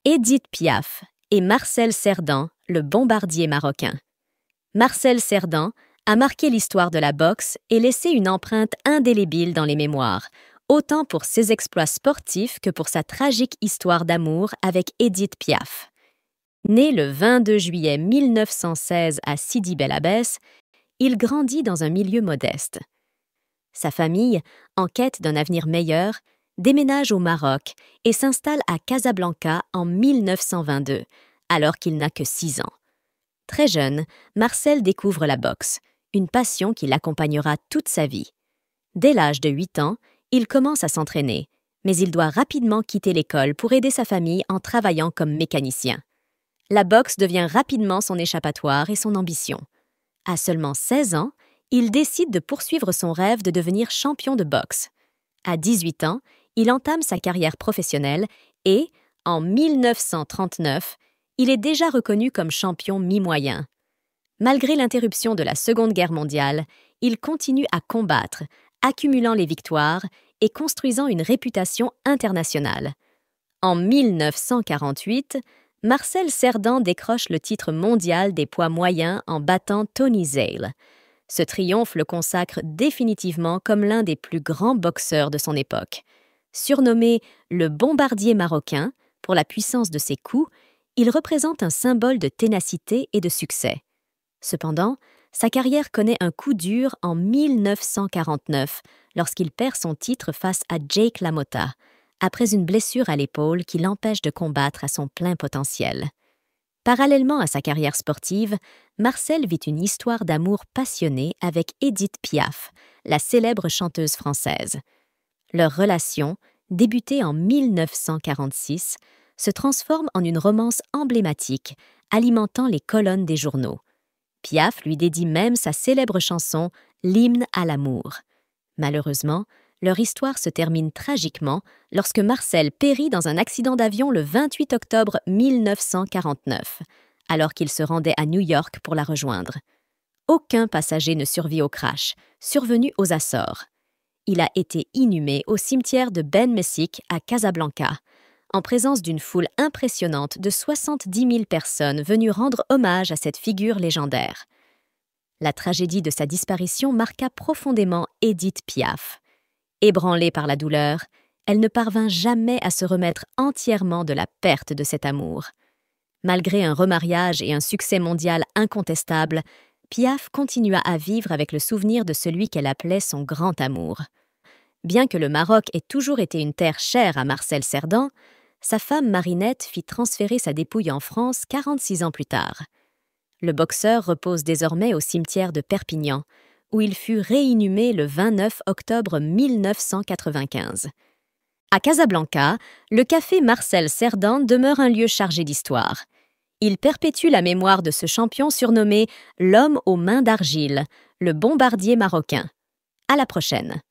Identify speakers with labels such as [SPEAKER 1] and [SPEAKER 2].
[SPEAKER 1] Édith Piaf et Marcel Cerdan, le bombardier marocain. Marcel Cerdan a marqué l'histoire de la boxe et laissé une empreinte indélébile dans les mémoires, autant pour ses exploits sportifs que pour sa tragique histoire d'amour avec Édith Piaf. Né le 22 juillet 1916 à Sidi Bel Abbès, il grandit dans un milieu modeste. Sa famille, en quête d'un avenir meilleur, déménage au Maroc et s'installe à Casablanca en 1922, alors qu'il n'a que 6 ans. Très jeune, Marcel découvre la boxe, une passion qui l'accompagnera toute sa vie. Dès l'âge de 8 ans, il commence à s'entraîner, mais il doit rapidement quitter l'école pour aider sa famille en travaillant comme mécanicien. La boxe devient rapidement son échappatoire et son ambition. À seulement 16 ans, il décide de poursuivre son rêve de devenir champion de boxe. À 18 ans, il entame sa carrière professionnelle et, en 1939, il est déjà reconnu comme champion mi-moyen. Malgré l'interruption de la Seconde Guerre mondiale, il continue à combattre, accumulant les victoires et construisant une réputation internationale. En 1948, Marcel Cerdan décroche le titre mondial des poids moyens en battant Tony Zale. Ce triomphe le consacre définitivement comme l'un des plus grands boxeurs de son époque. Surnommé le bombardier marocain pour la puissance de ses coups, il représente un symbole de ténacité et de succès. Cependant, sa carrière connaît un coup dur en 1949 lorsqu'il perd son titre face à Jake LaMotta, après une blessure à l'épaule qui l'empêche de combattre à son plein potentiel. Parallèlement à sa carrière sportive, Marcel vit une histoire d'amour passionnée avec Édith Piaf, la célèbre chanteuse française. Leur relation, débutée en 1946, se transforme en une romance emblématique, alimentant les colonnes des journaux. Piaf lui dédie même sa célèbre chanson « L'hymne à l'amour ». Malheureusement, leur histoire se termine tragiquement lorsque Marcel périt dans un accident d'avion le 28 octobre 1949, alors qu'il se rendait à New York pour la rejoindre. Aucun passager ne survit au crash, survenu aux Açores. Il a été inhumé au cimetière de Ben Messik à Casablanca, en présence d'une foule impressionnante de 70 000 personnes venues rendre hommage à cette figure légendaire. La tragédie de sa disparition marqua profondément Édith Piaf. Ébranlée par la douleur, elle ne parvint jamais à se remettre entièrement de la perte de cet amour. Malgré un remariage et un succès mondial incontestable, Piaf continua à vivre avec le souvenir de celui qu'elle appelait son grand amour. Bien que le Maroc ait toujours été une terre chère à Marcel Cerdan, sa femme Marinette fit transférer sa dépouille en France 46 ans plus tard. Le boxeur repose désormais au cimetière de Perpignan, où il fut réinhumé le 29 octobre 1995. À Casablanca, le café Marcel Cerdan demeure un lieu chargé d'histoire. Il perpétue la mémoire de ce champion surnommé « l'homme aux mains d'argile », le bombardier marocain. À la prochaine.